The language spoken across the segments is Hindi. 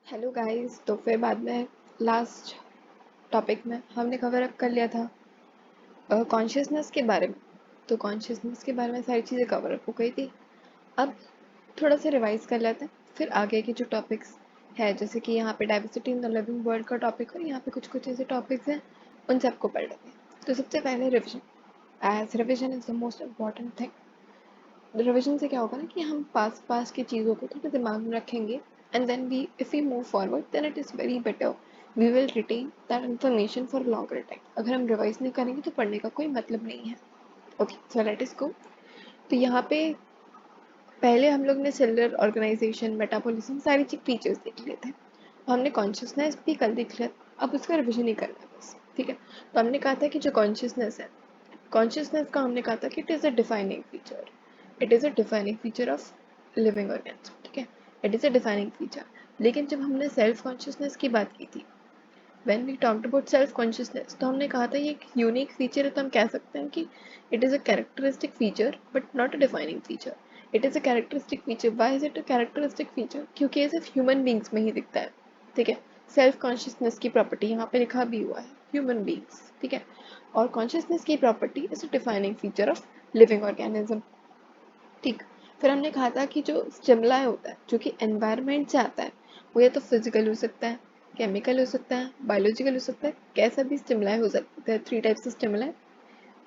Hello guys. तो फिर बाद में लास्ट टॉपिक में हमने कवर अप कर लिया था कॉन्शियसनेस के बारे में। तो कॉन्शियसनेस के बारे में सारी चीज़ें कवर अप हो गई थी। अब थोड़ा सा रिवाइज कर लेते हैं, फिर आगे के जो टॉपिक्स है, जैसे कि यहाँ पे diversity in the living world का टॉपिक और यहाँ पे कुछ कुछ ऐसे टॉपिक्स हैं, उन सबको पढ़ लेते हैं। तो सबसे पहले revision. As revision is the most important thing. Revision से क्या होगा ना कि हम पास पास की चीज़ों को थोड़ा दिमाग में रखेंगे, and then we if we move forward then it is very better. We will retain that information for longer time. अगर हम रिवाइज नहीं करेंगे तो पढ़ने का कोई मतलब नहीं है। ओके, सो लेट अस गो। तो यहाँ पे पहले हम लोग ने सेलुलर ऑर्गेनाइजेशन, मेटाबॉलिज्म, सारी चीज फीचर्स देख लिए थे। हमने कॉन्शियसनेस भी कल देख लिया। अब उसका रिविजन ही करना है बस, ठीक है। तो हमने कहा था कि जो कॉन्शियसनेस है, कॉन्शियसनेस का हमने कहा था कि it is a defining feature. It is a defining feature of living organism, ठीक है। It is a defining feature. लेकिन जब हमने सेल्फ कॉन्शियसनेस की बात की थी, when we talked about self consciousness, तो हमने कहा था ये एक यूनिक फीचर है। तो हम कह सकते हैं कि it is a characteristic feature but not a defining feature. It is a characteristic feature. Why is it a characteristic feature? क्योंकि ये सिर्फ ह्यूमन बींग्स में ही दिखता है, ठीक है। सेल्फ कॉन्शियसनेस की प्रॉपर्टी यहाँ पे लिखा भी हुआ है, ह्यूमन बींग्स, ठीक है। और कॉन्शियसनेस की property is a defining feature of living organism, ठीक। फिर हमने कहा था कि जो स्टिमुलाई होता है जो कि एनवायरनमेंट से आता है, वो या तो फिजिकल हो सकता है, केमिकल हो सकता है, बायोलॉजिकल हो सकता है, कैसा भी स्टिमुलाई हो सकता है। 3 टाइप्स ऑफ स्टिमुलाई।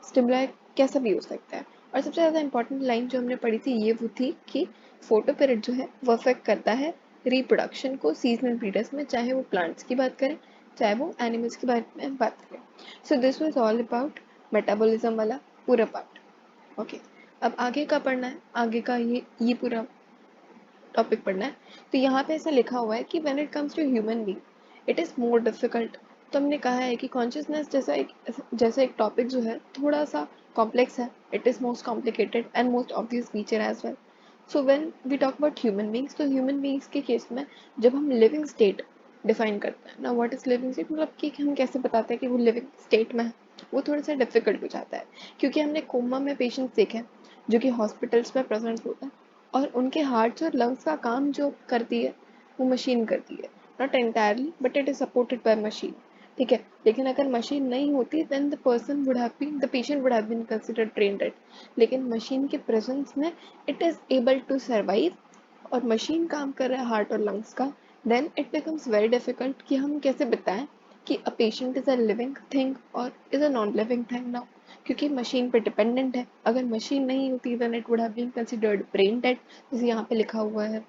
स्टिमुलाई कैसा भी हो सकता है। और सबसे ज़्यादा इंपॉर्टेंट लाइन जो हमने पढ़ी थी ये वो थी कि फोटो पीरियड जो है वो अफेक्ट करता है रिप्रोडक्शन को सीजनल पीरियड्स में, चाहे वो प्लांट्स की बात करें चाहे वो एनिमल्स की बारे में बात करें। So this was all about metabolism वाला पूरा पार्ट। ओके, अब आगे का पढ़ना है, आगे का ये पूरा टॉपिक पढ़ना है। तो यहाँ पे ऐसा लिखा हुआ है कि when it comes to human being it is more difficult. तो हमने कहा है कि कॉन्शियसनेस जैसा एक टॉपिक जो है थोड़ा सा कॉम्प्लेक्स है। It is most complicated and most obvious feature as well. So when we talk about human beings, तो ह्यूमन बीइंग्स के केस में जब हम लिविंग स्टेट डिफाइन करते हैं ना, व्हाट इज लिविंग स्टेट, मतलब कि हम कैसे बताते हैं कि वो लिविंग स्टेट में है, वो थोड़ा सा डिफिकल्ट हो जाता है। क्योंकि हमने कोमा में पेशेंट्स देखे हैं जो कि हॉस्पिटल्स में प्रेजेंट होता है, और उनके हार्ट्स और लंग्स का काम जो करती है वो मशीन करती है। Not entirely but it is supported by machine, ठीक है। लेकिन अगर मशीन नहीं होती then the patient would have been considered brain dead. लेकिन मशीन के प्रेजेंस में it is able to survive, और मशीन काम कर रहा है हार्ट और लंग्स का, then it becomes very difficult कि हम कैसे बताएं कि a patient is a living thing और is a non living thing now. क्योंकि मशीन पे डिपेंडेंट है। अगर मशीन नहीं होती then it would have been considered brain dead, जैसे यहाँ पे लिखा हुआ है।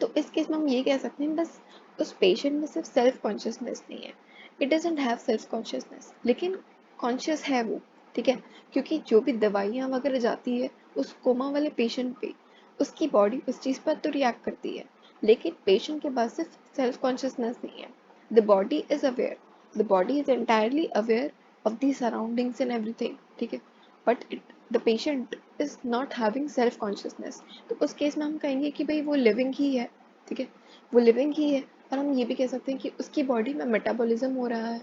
तो इस केस में हम ये कह सकते हैं बस उस पेशेंट में सिर्फ सेल्फ कॉन्शियसनेस नहीं है, it doesn't have self consciousness, लेकिन कॉन्शियस है वो, ठीक है। क्योंकि जो भी दवाइयाँ वगैरह जाती है उस कोमा वाले पेशेंट पे, उसकी बॉडी उस चीज़ पर तो रिएक्ट करती है, लेकिन पेशेंट के पास सिर्फ सेल्फ कॉन्शियसनेस नहीं है। The body is aware, the body is entirely aware of the surroundings and everything, ठीक है। But the patient is not having self consciousness. तो उस केस में हम कहेंगे कि भाई वो लिविंग ही है, ठीक है, वो लिविंग ही है। और हम ये भी कह सकते हैं कि उसकी बॉडी में मेटाबॉलिज्म हो रहा है,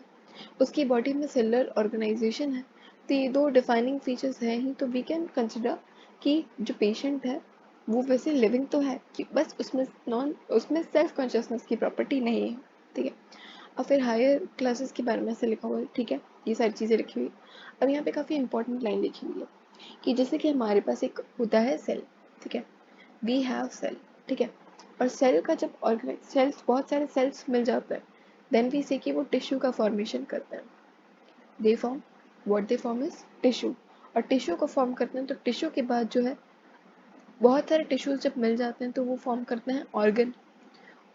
उसकी बॉडी में सेलुलर ऑर्गेनाइजेशन है। तो ये दो डिफाइनिंग फीचर्स हैं ही, तो वी कैन कंसिडर कि जो पेशेंट है वो वैसे लिविंग तो है, कि बस उसमें सेल्फ कॉन्शियसनेस की प्रॉपर्टी नहीं है, ठीक है। और फिर हायर क्लासेस के बारे में ऐसे लिखा हुआ है, ठीक है, ये सारी चीज़ें लिखी हुई है। अब यहाँ पे काफ़ी इंपॉर्टेंट लाइन लिखी हुई है कि जैसे कि हमारे पास एक होता है सेल, ठीक है, वी हैव सेल, ठीक है। और सेल का जब ऑर्गेनाइज सेल्स, बहुत सारे सेल्स मिल जाते हैं, देन वी से कि वो टिश्यू का फॉर्मेशन करते हैं। They form what they form is tissue. और टिश्यू को फॉर्म करते हैं, तो टिश्यू के बाद जो है बहुत सारे टिश्यूज जब मिल जाते हैं तो वो फॉर्म करते हैं ऑर्गन।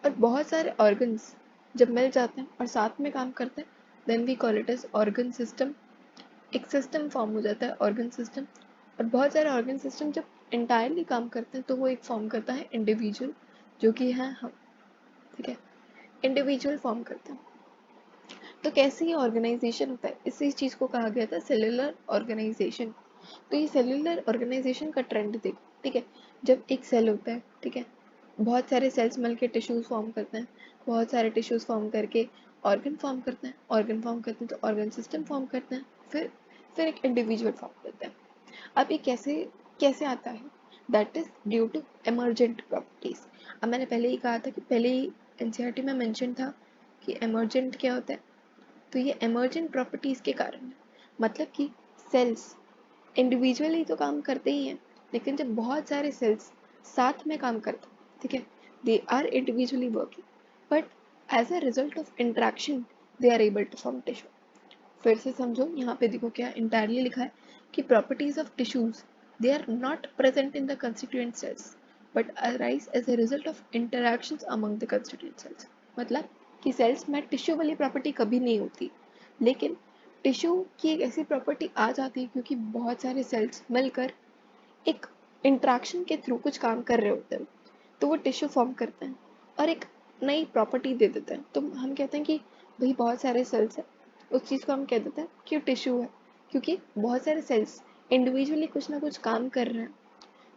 और बहुत सारे ऑर्गन्स जब मिल जाते हैं और साथ में काम करते हैं, then we call it as organ system. एक सिस्टम फॉर्म हो जाता है ऑर्गन सिस्टम। और बहुत सारे ऑर्गन सिस्टम जब इंटायरली काम करते हैं तो वो एक फॉर्म करता है इंडिविजुअल, जो कि है हम, ठीक है। इंडिविजुअल फॉर्म करते हैं। तो कैसे ये ऑर्गेनाइजेशन होता है, इसी चीज़ को कहा गया था सेलुलर ऑर्गेनाइजेशन। तो ये सेलुलर ऑर्गेनाइजेशन का ट्रेंड देखो, ठीक है। जब एक सेल होता है, ठीक है, बहुत सारे सेल्स मिलकर टिश्यूज फॉर्म करते हैं, बहुत सारे टिश्यूज फॉर्म करके ऑर्गन फॉर्म करते हैं, ऑर्गन फॉर्म करते हैं तो ऑर्गन सिस्टम फॉर्म करते हैं, फिर एक इंडिविजुअल फॉर्म करते हैं। अब ये कैसे कैसे आता है? That is due to emergent properties. अब मैंने पहले ही कहा था कि पहले ही एनसीईआरटी में मेंशन था कि एमर्जेंट क्या होता है, तो ये एमर्जेंट प्रॉपर्टीज के कारण है। मतलब कि सेल्स इंडिविजुअली तो काम करते ही हैं, लेकिन जब बहुत सारे सेल्स साथ में काम करते हैं, ठीक है, they are individually working, but as a result of interaction they are able to form tissue. फिर से समझो, यहाँ पे देखो क्या इंटायरली लिखा है कि properties of tissues they are not present in the constituent cells but arise as a result of interactions among the constituent cells. मतलब कि सेल्स में टिश्यू वाली प्रॉपर्टी कभी नहीं होती, लेकिन टिश्यू की एक ऐसी प्रॉपर्टी आ जाती है क्योंकि बहुत सारे सेल्स मिलकर एक इंट्रैक्शन के थ्रू कुछ काम कर रहे होते हैं, तो वो टिश्यू फॉर्म करते हैं और एक नई प्रॉपर्टी दे देते हैं। तो हम कहते हैं कि भाई बहुत सारे सेल्स हैं, उस चीज़ को हम कह देते हैं कि टिश्यू है, क्योंकि बहुत सारे सेल्स इंडिविजुअली कुछ ना कुछ काम कर रहे हैं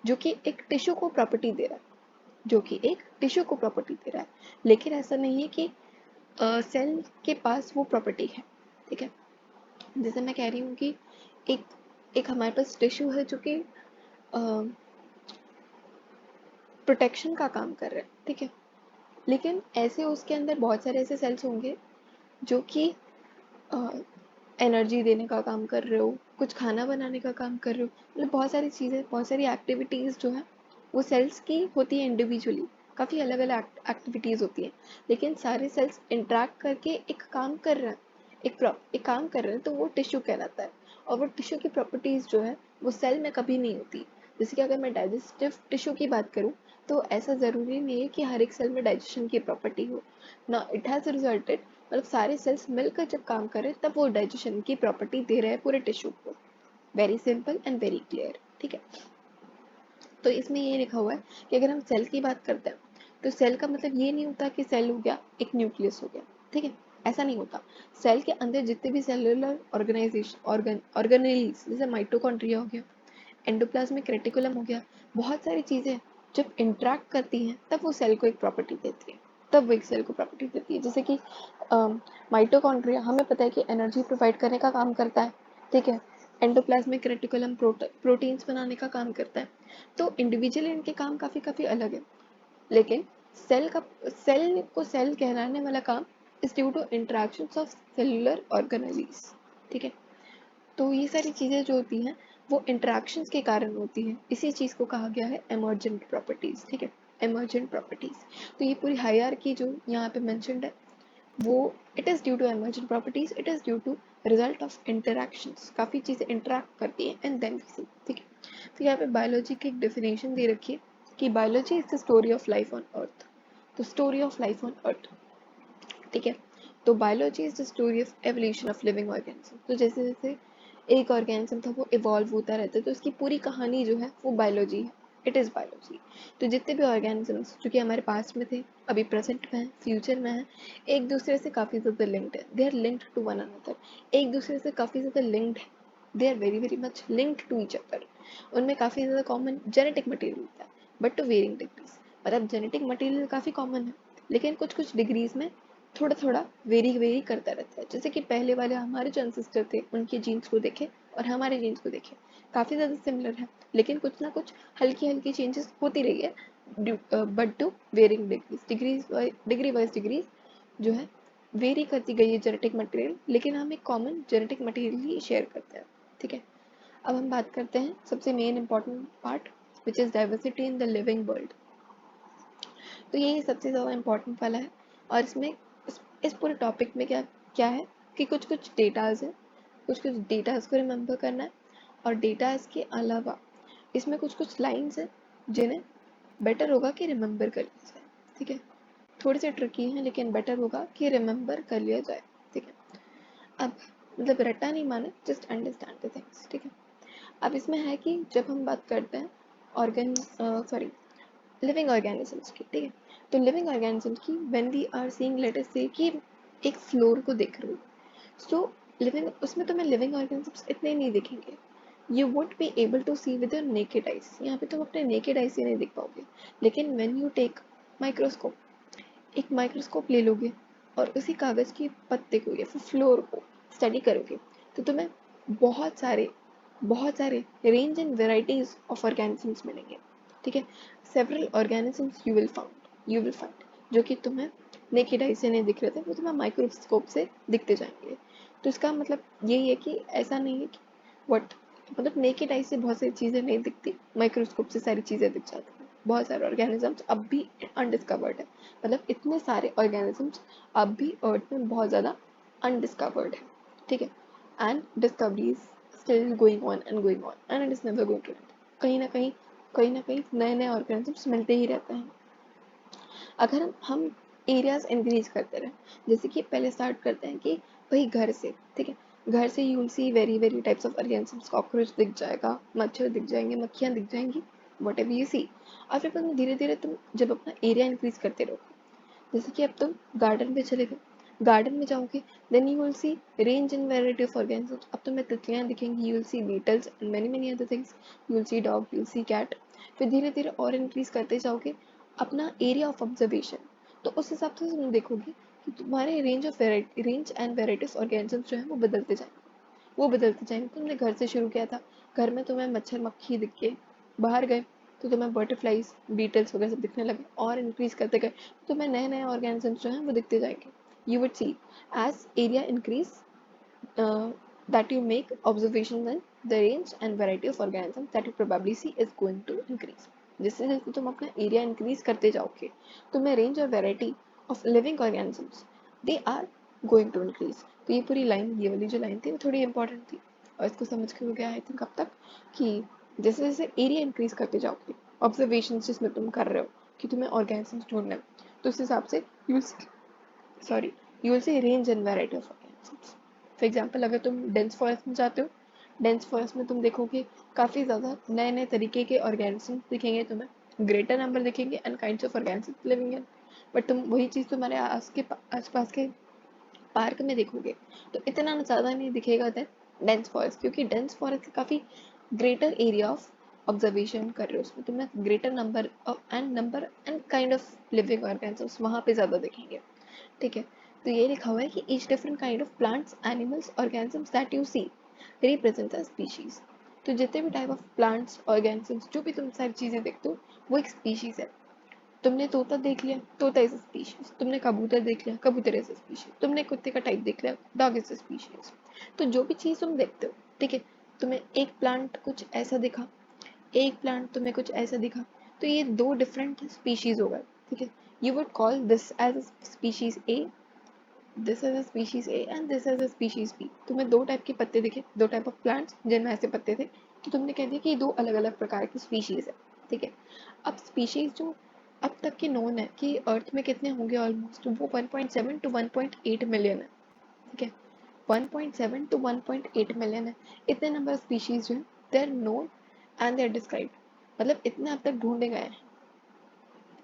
जो कि एक टिश्यू को प्रॉपर्टी दे रहा है, जो कि एक टिश्यू को प्रॉपर्टी दे रहा है। लेकिन ऐसा नहीं है कि सेल के पास वो प्रॉपर्टी है, ठीक है। जैसे मैं कह रही हूँ कि एक एक हमारे पास टिश्यू है जो कि प्रोटेक्शन का काम कर रहा है, ठीक है, लेकिन ऐसे उसके अंदर बहुत सारे ऐसे सेल्स होंगे जो कि एनर्जी देने का काम कर रहे हो, कुछ खाना बनाने का काम कर रहे हो, मतलब बहुत सारी चीज़ें, बहुत सारी एक्टिविटीज़ जो है वो सेल्स की होती है इंडिविजुअली, काफ़ी अलग अलग एक्टिविटीज़ होती हैं, लेकिन सारे सेल्स इंटरेक्ट करके एक काम कर रहे हैं, एक काम कर रहे हैं, तो वो टिश्यू कहलाता है। और वो टिश्यू की प्रॉपर्टीज़ जो है वो सेल में कभी नहीं होती। जैसे कि अगर मैं डाइजेस्टिव टिश्यू की बात करूँ, तो ऐसा ज़रूरी नहीं है कि हर एक सेल में डाइजेशन की प्रॉपर्टी हो ना, इट हैज़ रिजल्टेड, मतलब सारे सेल्स मिलकर जब काम करें तब वो डाइजेशन की प्रॉपर्टी दे रहे हैं पूरे टिश्यू को। Very simple and very clear, ठीक है। तो इसमें ये लिखा हुआ है कि अगर हम सेल की बात करते हैं, तो सेल का मतलब ये नहीं होता कि सेल हो गया एक न्यूक्लियस हो गया, ठीक है, ऐसा नहीं होता। सेल के अंदर जितने भी सेलुलर ऑर्गेनाइजेशन ऑर्गेनेल्स, जैसे माइटोकॉन्ड्रिया हो गया, एंडोप्लाज्मिक रेटिकुलम हो गया, बहुत सारी चीज़ें जब इंटरेक्ट करती हैं तब वो सेल को एक प्रॉपर्टी देती है, तब वो एक सेल को प्रॉपर्टी देती है। जैसे कि माइटोकॉन्ड्रिया हमें पता है कि एनर्जी प्रोवाइड करने का काम करता है, ठीक है, एंडोप्लाज्मिक रेटिकुलम प्रोटीन्स बनाने का काम करता है। तो इंडिविजुअली इनके काम काफ़ी काफ़ी अलग है, लेकिन सेल को सेल कहलाने वाला काम is due to interactions of cellular organelles, ठीक है। तो ये सारी चीज़ें जो होती हैं वो इंटरेक्शंस के कारण होती हैं, इसी चीज़ को कहा गया है एमर्जेंट प्रॉपर्टीज, ठीक है, एमर्जेंट प्रॉपर्टीज। तो ये पूरी हायरार्की जो यहाँ पे मेंशन्ड है वो it is due to emergent properties, it is due to result of interactions, काफ़ी चीज़ें इंटरेक्ट करती हैं एंड देन वी सी, ठीक है। तो यहाँ पे बायोलॉजी की एक डेफिनेशन दे रखी है कि biology is the story of life on earth, तो story of life on earth, ठीक है। तो biology is the story of evolution of living organism. तो जैसे जैसे एक ऑर्गेनिज्म था वो इवॉल्व होता रहता है, तो उसकी पूरी कहानी जो है वो बायोलॉजी है, इट इज़ बायोलॉजी। तो जितने भी ऑर्गेनिजम्स जो कि हमारे पास्ट में थे, अभी प्रेजेंट में है, फ्यूचर में है, एक दूसरे से काफ़ी ज़्यादा लिंक्ड है, they are linked to one another, एक दूसरे से काफ़ी ज़्यादा लिंक्ड है, they are very very much linked to each other. उनमें काफ़ी ज़्यादा कॉमन जेनेटिक मटेरियल होता है, बट टू वेरिंग डिग्रीज, मतलब जेनेटिक मटेरियल काफ़ी कॉमन है, लेकिन कुछ कुछ डिग्रीज में थोड़ा थोड़ा वेरी करता रहता है। जैसे कि पहले वाले हमारे जो एंसेस्टर थे उनके जीन्स को देखें और हमारे जीन्स को देखें, काफ़ी ज़्यादा सिमिलर है, लेकिन कुछ ना कुछ हल्की हल्की चेंजेस होती रही है, but to varying degree wise degrees जो है वेरी करती गई है जेनेटिक मटेरियल, लेकिन हम एक कॉमन जेनेटिक मटेरियल ही शेयर करते हैं, ठीक है। अब हम बात करते हैं सबसे main important part which is diversity in the living world. तो यही सबसे ज़्यादा इम्पोर्टेंट वाला है, और इसमें इस पूरे टॉपिक में क्या क्या है कि कुछ कुछ डेटाज है, कुछ कुछ डेटाज को रिमेंबर करना है, और डेटाज के अलावा इसमें कुछ कुछ लाइंस हैं जिन्हें बेटर होगा कि रिमेंबर कर लिया जाए, ठीक है। थोड़े से ट्रिकी हैं लेकिन बेटर होगा कि रिमेंबर कर लिया जाए, ठीक है। अब मतलब रट्टा नहीं माने, जस्ट अंडरस्टैंड द थिंग्स, ठीक है। अब इसमें है कि जब हम बात करते हैं सॉरी लिविंग ऑर्गेनिजम्स की, ठीक है, तो लिविंग ऑर्गेनिजम्स की when we are seeing, let us say कि एक फ्लोर को देख रही हूँ, सो लिविंग उसमें तो मैं लिविंग ऑर्गेनिजम्स इतने नहीं दिखेंगे, you would be able to see with your naked eyes, यहाँ पे तुम अपने नेकेड आइज से नहीं देख पाओगे, लेकिन व्हेन यू टेक माइक्रोस्कोप, एक माइक्रोस्कोप ले लोगे और उसी कागज की पत्ते को या फिर फ्लोर को स्टडी करोगे, तो तुम्हें बहुत सारे range and varieties of organisms मिलेंगे, ठीक है। Several organisms you will find जो कि तुम्हें नेकेड आई से नहीं दिख रहे थे, वो तुम्हें माइक्रोस्कोप से दिखते जाएंगे। तो इसका मतलब यही है कि ऐसा नहीं है कि वट मतलब नेकेड आई से बहुत सारी चीज़ें नहीं दिखती, माइक्रोस्कोप से सारी चीज़ें दिख जाती हैं। बहुत सारे ऑर्गेनिजम्स अब भी अनडिस्कवर्ड है, मतलब इतने सारे ऑर्गेनिजम्स अब भी अर्थ में बहुत ज़्यादा अनडिस्कवर्ड है, ठीक है। And discovery is still going on and going on and it is never going to end. कहीं ना कहीं नए नए ऑर्गेनिजम्स मिलते ही रहते हैं। अगर हम एरियाज इंक्रीज करते रहे, जैसे कि पहले स्टार्ट करते हैं कि भाई घर से, ठीक है, घर से you will C very very types of organisms, cockroach दिख जाएगा, मच्छर दिख जाएंगे, मक्खियाँ दिख जाएंगी, वट एवर यू सी। और फिर बाद में धीरे धीरे तुम जब अपना एरिया इंक्रीज करते रहोगे, जैसे कि अब तुम गार्डन पे चले गए, गार्डन में जाओगे, then you will see range and variety of organisms. अब तुम्हें तितलियां दिखेंगी, you will see beetles and many many other things, you will see dog, you will see cat. फिर धीरे धीरे और इंक्रीज करते जाओगे अपना एरिया ऑफ ऑब्जर्वेशन, तो उस हिसाब से तुम देखोगे कि तुम्हारे range and variety of organisms जो है वो बदलते जाएंगे, वो बदलते जाएंगे। तुमने घर से शुरू किया था, घर में तुम्हें मच्छर मक्खी दिख के, बाहर गए तो तुम्हें बटरफ्लाइज बीटल्स वगैरह सब दिखने लगे, और इंक्रीज करते गए तो तुम्हें नए नए ऑर्गेनिजम्स जो हैं वो दिखते जाएंगे। You would see as area increase that you make observations, and the range and variety of organisms that you probably see is going to increase. जैसे जैसे तुम अपना एरिया इंक्रीज करते जाओगे, तुम्हें रेंज और variety of living organisms they are going to increase. तो ये पूरी लाइन, ये वाली जो लाइन थी वो थोड़ी इंपॉर्टेंट थी, और इसको समझ के हो गया आई थिंक अब तक कि जैसे जैसे एरिया इंक्रीज करते जाओगे, ऑब्जर्वेशन जिसमें तुम कर रहे हो कि तुम्हें ऑर्गेनिजम्स ढूंढने, तो उस हिसाब से you sorry you will see range and variety of organisms. For example अगर तुम डेंस फॉरेस्ट में जाते हो, डेंस फॉरेस्ट में तुम देखोगे काफ़ी ज़्यादा नए नए तरीके के ऑर्गेनिजम्स दिखेंगे तुम्हें, ग्रेटर नंबर दिखेंगे and kinds of organisms living in. But तुम वही चीज़ तुम्हारे आसपास के पार्क में देखोगे तो इतना ज़्यादा नहीं दिखेगा दैन डेंस फॉरेस्ट, क्योंकि डेंस फॉरेस्ट काफ़ी ग्रेटर एरिया ऑफ ऑब्जर्वेशन कर रहे हो, उसमें तुम्हें greater number and kind of living organisms वहाँ पे ज़्यादा दिखेंगे, ठीक है। तो ये लिखा हुआ है कि each different kind of plants animals organisms that you see represent a species. तो जितने भी टाइप ऑफ प्लांट्स ऑर्गेनिजम्स जो भी तुम सारी चीज़ें देखते हो वो एक स्पीशीज है। तुमने तोता देख लिया, तोता इज अ स्पीशीज। तुमने कबूतर देख लिया, कबूतर इज अ स्पीशीज। तुमने कुत्ते का टाइप देख लिया, डॉग इज अ स्पीशीज। तो जो भी चीज़ तुम देखते हो, ठीक है, तुम्हें एक प्लांट कुछ ऐसा दिखा, एक प्लांट तुम्हें कुछ ऐसा दिखा, तो ये दो डिफरेंट स्पीशीज हो गए, ठीक है। You would call this as species A, this is a species A and this is a species B. तुम्हें दो टाइप के पत्ते दिखे, दो टाइप ऑफ प्लांट्स जिनमें ऐसे पत्ते थे, तो तुमने कह दिया कि ये दो अलग अलग प्रकार की स्पीशीज है, ठीक है। अब स्पीशीज जो अब तक के नोन है कि अर्थ में कितने होंगे ऑलमोस्ट, वो 1.7 टू 1.8 मिलियन है, ठीक है। 1.7 टू 1.8 मिलियन है। इतने नंबर स्पीशीज जो है they are known and they are described, मतलब इतने अब तक ढूंढे गए हैं,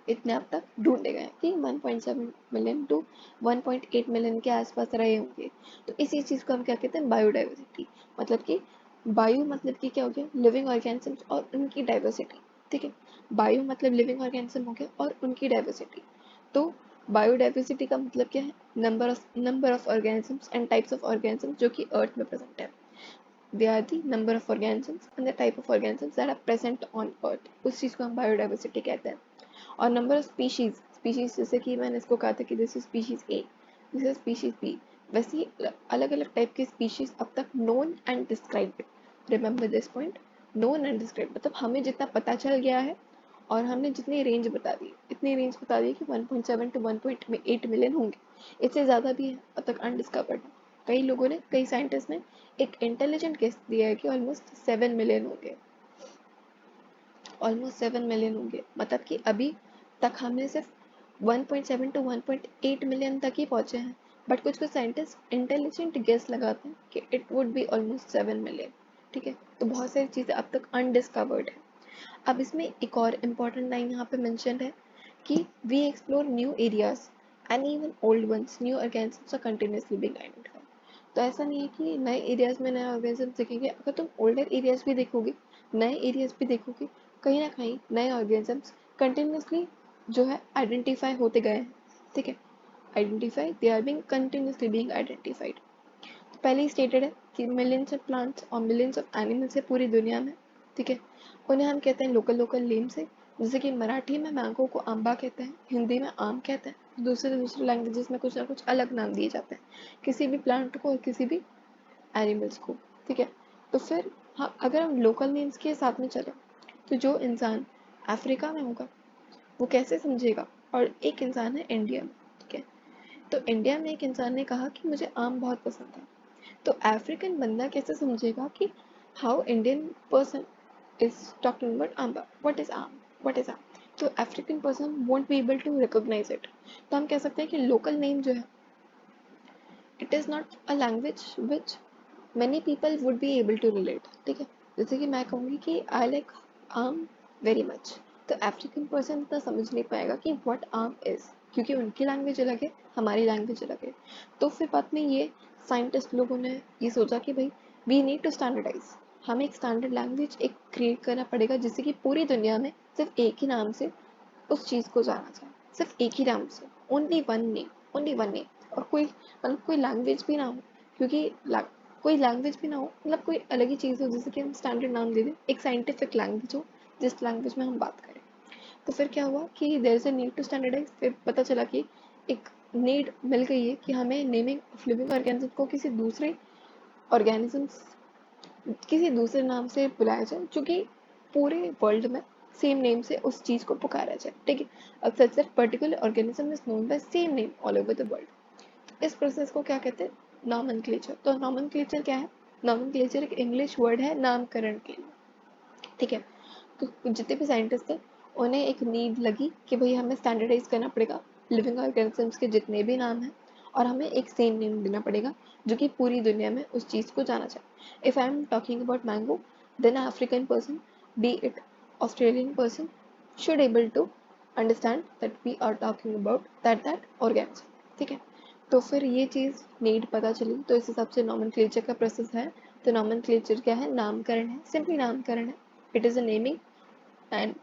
इतने अब तक ढूंढे गए कि 1.7 मिलियन टू 1.8 मिलियन के आसपास रहे होंगे। तो इसी चीज़ को हम क्या कहते हैं, बायोडाइवर्सिटी। मतलब कि बायो मतलब कि क्या हो गया, लिविंग ऑर्गेनिजम्स और उनकी डाइवर्सिटी, ठीक है। बायो मतलब लिविंग ऑर्गेनिज्म हो गया और उनकी डाइवर्सिटी। तो बायोडाइवर्सिटी का मतलब क्या है, number of organisms and types of organisms जो कि अर्थ में प्रेजेंट है। They are the number of organisms and the type of organisms that are present on earth, उस चीज़ को हम बायोडाइवर्सिटी कहते हैं। और नंबर ऑफ स्पीशीज जैसे कि मैंने इसको कहा था कि this is species A, this is species B, वैसे ही अलग अलग टाइप के स्पीशीज अब तक known and described. Remember this point, known and described, मतलब हमें जितना पता चल गया है और हमने जितनी रेंज बता दी, इतनी रेंज बता दी कि 1.7 टू 1.8 मिलियन होंगे, इससे ज़्यादा भी है अब तक अनडिस्कवर्ड। कई लोगों ने, कई साइंटिस्ट ने एक इंटेलिजेंट गेस दिया है कि ऑलमोस्ट 7 मिलियन होंगे, ऑलमोस्ट 7 मिलियन होंगे। मतलब कि अभी तक हमने सिर्फ 1.7 टू 1.8 मिलियन तक ही पहुंचे हैं, बट कुछ कुछ साइंटिस्ट इंटेलिजेंट गेस लगाते हैं कि it would be almost 7 million, ठीक है। तो बहुत सारी चीज़ें अब तक अनडिस्कवर्ड है। अब इसमें एक और इम्पॉर्टेंट लाइन यहाँ पे मेंशन है कि we explore new areas and even old ones, new organisms are continuously being identified. तो ऐसा नहीं है कि नए एरियाज में नए ऑर्गेनिजम्स दिखेंगे, अगर तुम ओल्डर एरियाज भी देखोगे, नए एरियाज भी देखोगे, कहीं ना कहीं नए ऑर्गेनिजम्स कंटिन्यूसली जो है आइडेंटिफाई होते गए हैं, ठीक है। Identify, they are being continuously being identified. तो पहले ही स्टेटेड है कि मिलियंस ऑफ प्लांट्स और मिलियंस ऑफ एनिमल्स है पूरी दुनिया में, ठीक है। उन्हें हम कहते हैं लोकल लोकल नेम से, जैसे कि मराठी में मैंगो को आंबा कहते हैं, हिंदी में आम कहते हैं, दूसरे दूसरे लैंग्वेजेस में कुछ ना कुछ अलग नाम दिए जाते हैं किसी भी प्लांट को और किसी भी एनिमल्स को, ठीक है। तो फिर हाँ, अगर हम लोकल नेम्स के साथ में चले तो जो इंसान अफ्रीका में होगा वो कैसे समझेगा, और एक इंसान है इंडिया में, ठीक है। तो इंडिया में एक इंसान ने कहा कि मुझे आम बहुत पसंद है, तो अफ्रीकन बंदा कैसे समझेगा कि how Indian person is talking about amba, what is आम, तो African person won't be able to recognize it। तो हम कह सकते हैं कि लोकल नेम जो है it is not a language which many people would be able to relate, ठीक है। जैसे कि मैं कहूँगी कि I like आम very much, तो अफ्रीकन पर्सन इतना समझ नहीं पाएगा कि what आम is, क्योंकि उनकी लैंग्वेज अलग है, हमारी लैंग्वेज अलग है। तो फिर बाद में ये साइंटिस्ट लोगों ने ये सोचा कि भाई वी नीड टू स्टैंडर्डाइज, हमें एक स्टैंडर्ड लैंग्वेज एक क्रिएट करना पड़ेगा जिससे कि पूरी दुनिया में सिर्फ एक ही नाम से उस चीज़ को जाना जाए, सिर्फ एक ही नाम से, ओनली वन नेम, और कोई मतलब कोई लैंग्वेज भी ना हो, क्योंकि कोई लैंग्वेज भी ना हो, मतलब कोई अलग ही चीज़ हो जैसे कि हम स्टैंडर्ड नाम दे दें, एक साइंटिफिक लैंग्वेज हो जिस लैंग्वेज में हम बात करें। तो फिर क्या हुआ कि there is a need to standardize, फिर पता चला कि एक नीड मिल गई है कि हमें नेमिंग ऑफ लिविंग ऑर्गेनिज्म को ऑर्गेनिजम्स किसी दूसरे नाम से बुलाया जाए जो कि पूरे वर्ल्ड में सेम नेम से उस चीज को पुकारा जाए, ठीक है। अब such particular organism is known by same name all over the world. इस प्रोसेस को क्या कहते हैं, नॉमेनक्लेचर। तो नॉमेनक्लेचर क्या है, नॉमेनक्लेचर एक इंग्लिश वर्ड है नामकरण के लिए, ठीक है। तो जितने भी साइंटिस्ट थे उन्हें एक नीड लगी कि भाई हमें स्टैंडर्डाइज करना पड़ेगा लिविंग ऑर्गेनिजम्स के जितने भी नाम हैं, और हमें एक सेम नेम देना पड़ेगा जो कि पूरी दुनिया में उस चीज़ को जाना चाहे। If I am talking about mango, then African person, be it Australian person, should able to understand that we are talking about that organism, ठीक है। तो फिर ये चीज़ नीड पता चली, तो इस हिसाब से नॉमेनक्लेचर का प्रोसेस है। तो नॉमेनक्लेचर क्या है, नामकरण है, सिंपली नामकरण है। It is a naming and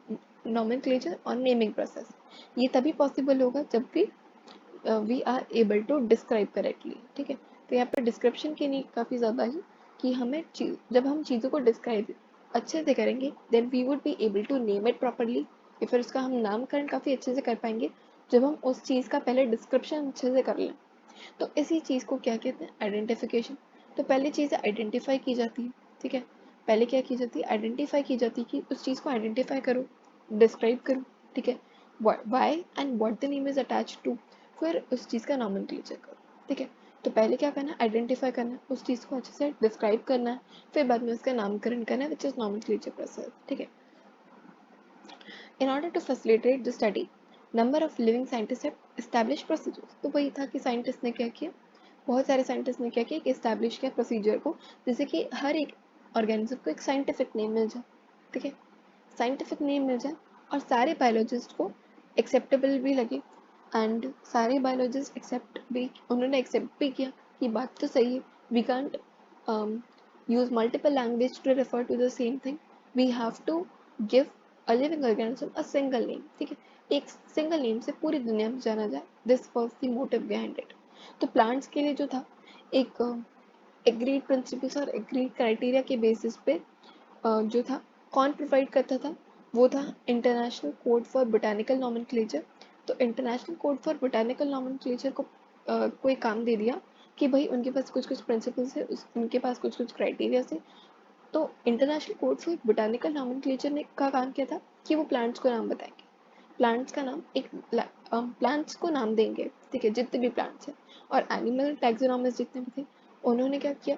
nomenclature और नेमिंग प्रोसेस। ये तभी पॉसिबल होगा जब भी we are able to describe correctly, ठीक है। तो यहाँ पर डिस्क्रिप्शन की नीड काफ़ी ज़्यादा है कि हमें जब हम चीज़ों को डिस्क्राइब अच्छे से करेंगे then we would be able to name it properly, या फिर उसका हम नामकरण काफ़ी अच्छे से कर पाएंगे जब हम उस चीज़ का पहले डिस्क्रिप्शन अच्छे से कर लें। तो इसी चीज़ को क्या कहते हैं, आइडेंटिफिकेशन। तो पहले चीज़ें आइडेंटिफाई की जाती है, ठीक है। पहले क्या की जाती है, आइडेंटिफाई की जाती है कि उस चीज़ को आइडेंटिफाई करो, डिस्क्राइब करो, ठीक है। Why and what the name is attach to, फिर उस चीज़ का नॉमेनक्लेचर करो, ठीक है। तो पहले क्या करना है, आइडेंटिफाई करना है, उस चीज़ को अच्छे से डिस्क्राइब करना है, फिर बाद में उसका नामकरण करना है, विच इज नॉमेनक्लेचर प्रोसेस, ठीक है। In order to facilitate the study, number of living scientists have established procedures। तो वही था कि साइंटिस्ट ने क्या किया, बहुत सारे साइंटिस्ट ने क्या किया कि इस्टेब्लिश किया प्रोसीजर को, जैसे कि हर एक ऑर्गेनिज्म को एक साइंटिफिक नेम मिल जाए, ठीक है। साइंटिफिक नेम मिल जाए और सारे बायोलॉजिस्ट को एक्सेप्टेबल भी लगे, एंड सारे बायोलॉजिस्ट उन्होंने एक्सेप्ट भी किया कि बात तो सही है, we can't use multiple language to refer to the same thing, we have to give a living organism a single name, ठीक है। एक सिंगल नेम से पूरी दुनिया में जाना जाए, this was the motive behind it. तो प्लांट्स के लिए जो था, एक एग्रीड प्रिंसिपल्स और एग्रीड क्राइटेरिया के बेसिस पे जो था कौन प्रोवाइड करता था, वो था international code for botanical nomenclature. तो international code for botanical nomenclature को कोई काम दे दिया कि भाई उनके पास कुछ कुछ प्रिंसिपल्स है, उनके पास कुछ कुछ क्राइटेरिया है। तो international code for botanical nomenclature ने का काम किया था कि वो प्लांट्स को नाम बताएंगे, प्लांट्स का नाम एक प्लांट्स को नाम देंगे, ठीक है, जितने भी प्लांट्स हैं। और एनिमल टैक्सोनॉमिस्ट जितने भी थे उन्होंने क्या किया,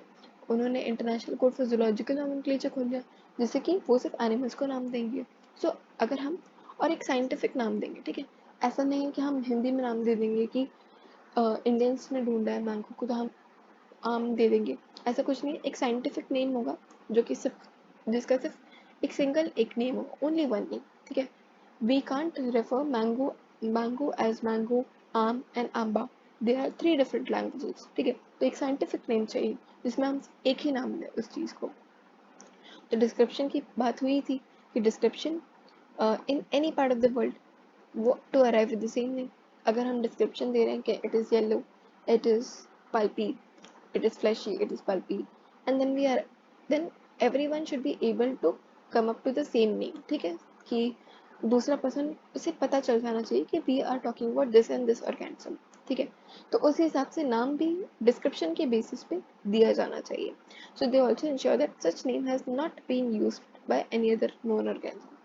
उन्होंने international code for zoological nomenclature खोल दिया, जिससे कि वो सिर्फ एनिमल्स को नाम देंगे। सो अगर हम और एक साइंटिफिक नाम देंगे, ठीक है, ऐसा नहीं है कि हम हिंदी में नाम दे देंगे कि इंडियंस ने ढूंढा है मैंगो को तो हम आम दे देंगे, ऐसा कुछ नहीं। एक साइंटिफिक नेम होगा जो कि जिसका सिर्फ एक सिंगल एक नेम होगा, ओनली वन नेम, ठीक है। We can't refer mango as mango, aam and amba, they are three different languages, ठीक है। तो एक साइंटिफिक नेम चाहिए जिसमें हम एक ही नाम दें उस चीज़ को। तो डिस्क्रिप्शन की बात हुई थी कि description in any part of the world वो to arrive with the same name. अगर हम डिस्क्रिप्शन दे रहे हैं कि it is yellow, it is pulpy, it is fleshy, it is pulpy, and then everyone should be able to come up to the same name, ठीक है। कि दूसरा पर्सन उसे पता चल जाना चाहिए कि we are talking about this and this organism, ठीक है। तो उस हिसाब से नाम भी डिस्क्रिप्शन के बेसिस पे दिया जाना चाहिए। So they also ensure that such name has not been used by any other known organism.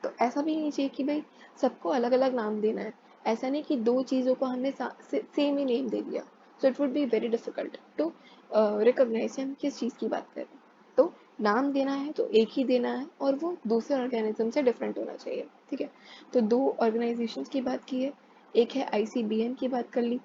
तो ऐसा भी नहीं चाहिए कि भाई सबको अलग अलग नाम देना है। ऐसा नहीं कि दो चीज़ों को हमने सेम ही नेम दे दिया। So it would be very difficult to recognise हम किस चीज़ की बात कर रहे हैं। तो नाम देना है तो एक ही देना है और वो दूसरे ऑर्गेनिज्म से डिफरेंट होना चाहिए, ठीक है। तो दो ऑर्गेनाइजेशंस की बात की है, एक है आईसीबीएन की बात कर ली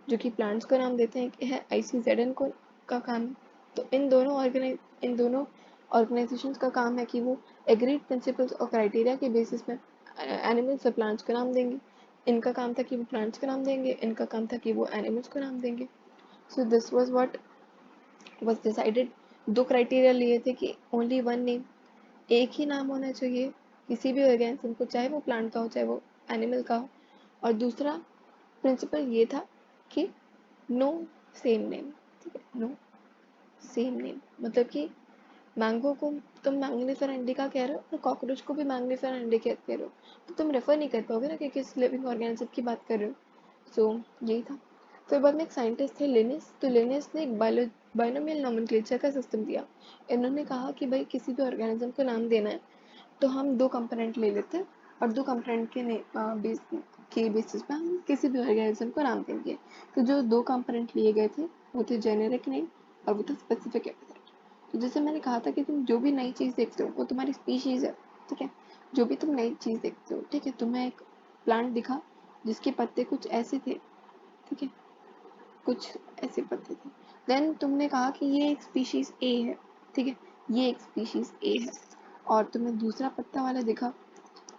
जो कि प्लांट्स को नाम देते हैं, एक है आईसीजेडएन को का काम है। तो इन दोनों ऑर्गेनाइजेशंस का काम है कि वो एग्रीड प्रिंसिपल्स और क्राइटेरिया के बेसिस पे एनिमल्स और प्लांट्स को नाम देंगे। इनका काम था कि वो प्लांट्स को नाम देंगे, इनका काम था कि वो एनिमल्स को नाम देंगे। So this was what was decided. दो क्राइटेरिया लिए थे कि ओनली वन नेम, एक ही नाम होना चाहिए किसी भी ऑर्गेनिज्म को, चाहे वो प्लांट का हो चाहे वो एनिमल का हो। और दूसरा प्रिंसिपल ये था कि नो सेम नेम, ठीक है, नो सेम नेम। मतलब कि मैंगो को तुम मैंगनीफेरा इंडिका कह रहे हो और कॉकरोच को भी मैंगनीफेरा इंडिका कह रहे हो, तो तुम रेफर नहीं कर पाओगे ना कि किस लिविंग ऑर्गेनिज्म की बात कर रहे हो। सो यही था। फिर बाद में एक साइंटिस्ट थे लिनिस, तो लिनिस ने एक बाइनोमियल नोमेनक्लेचर का सिस्टम दिया। इन्होंने कहा कि भाई किसी भी ऑर्गेनिज्म को नाम देना है तो हम दो कंपोनेंट ले लेते हैं और दो कंपोनेंट के बेसिस पे हम किसी भी ऑर्गेनिज्म को नाम देंगे। तो जो दो कंपोनेंट लिए गए थे वो थे जेनेरिक नेम और वो था स्पेसिफिक एपिथेट। तो जैसे मैंने कहा था कि तुम जो भी नई चीज़ देखते हो वो तुम्हारी स्पीशीज़ है, ठीक है। जो भी तुम नई चीज़ देखते हो, ठीक है, तुम्हें एक प्लांट दिखा जिसके पत्ते कुछ ऐसे थे, ठीक है, कुछ ऐसे पत्ते थे। देन तुमने कहा कि ये एक स्पीशीज ए है, ठीक है, ये एक स्पीशीज ए है। और तुम्हें दूसरा पत्ता वाला दिखा,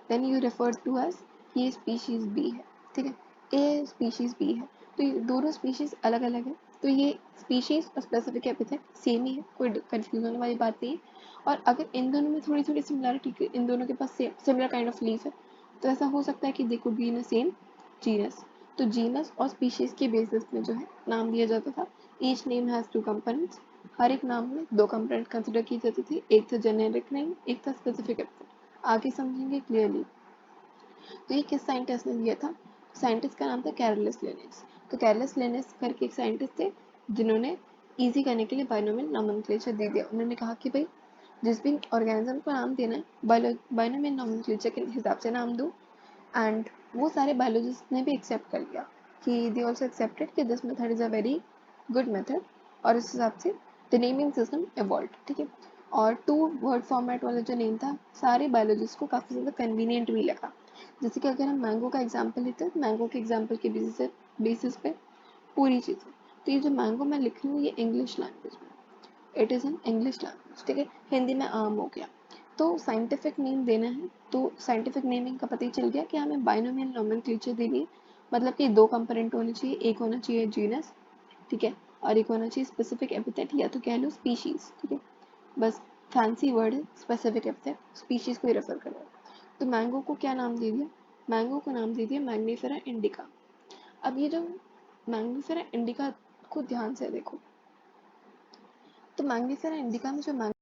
then you refer to as ये स्पीशीज बी है, ठीक है, ए स्पीशीज बी है। तो ये दोनों स्पीशीज अलग अलग है। तो ये स्पीशीज और स्पेसिफिक एपिथेट सेम ही है, कोई कंफ्यूजन होने वाली बात नहीं है। और अगर इन दोनों में थोड़ी थोड़ी सिमिलरिटी, इन दोनों के पास सिमिलर काइंड ऑफ लीफ है, तो ऐसा हो सकता है कि they could be in same genus. तो जीनस और स्पीशीज के बेसिस में जो है नाम दिया जाता था। Each name has two components, हर एक नाम में दो कंपोनेंट कंसिडर किए जाते थे, एक था जेनेरिक नेम, एक था स्पेसिफिक एपिथेट। आगे समझेंगे क्लियरली। तो ये किस साइंटिस्ट ने दिया था? साइंटिस्ट का नाम था कैरोलस लिनेस। तो कैरोलस लिनेस करके एक साइंटिस्ट थे जिन्होंने इजी करने के लिए बाइनोमियल नोमेनक्लेचर दे दिया। उन्होंने कहा कि भाई जिस भी ऑर्गेनिज्म को नाम देना है बाइनोमियल नोमेनक्लेचर के हिसाब से नाम दो। एंड वो सारे बायोलॉजिस्ट ने भी एक्सेप्ट कर लिया कि दे ऑल्सो एक्सेप्टेड कि this method is a very good method. और इस हिसाब से द नेमिंग सिस्टम इवॉल्व, ठीक है। और टू वर्ड फॉर्मेट वाला जो नेम था सारे बायोलॉजिस्ट को काफ़ी ज़्यादा कन्वीनियंट भी लगा। जैसे कि अगर हम मैंगो का एग्जाम्पल लेते हैं, मैंगो के एग्जाम्पल के बेसिस पे पूरी चीज़ें। तो ये जो मैंगो मैं लिख रही हूँ ये इंग्लिश लैंग्वेज में, it is in English language, ठीक है। हिंदी में आम हो गया। तो साइंटिफिक नेम देना है तो साइंटिफिक नेमिंग का पता ही चल गया कि हमें बाइनोमियल नोमेनक्लेचर देनी है। मतलब कि दो कंपोनेंट होने चाहिए, एक होना चाहिए जीनस, ठीक है, और एक होना चाहिए स्पेसिफिक एपिथेट या तो कह लो स्पीशीज, ठीक है। बस फैंसी वर्ड है स्पेसिफिक एपिथेट, स्पीशीज को ही रेफर कर रहा है। तो मैंगो को क्या नाम दे दिया? मैंगो को नाम दे दिया मैग्नीफेरा इंडिका। अब ये जो मैग्नीफेरा इंडिका को ध्यान से देखो, तो मैग्नीफेरा इंडिका में जो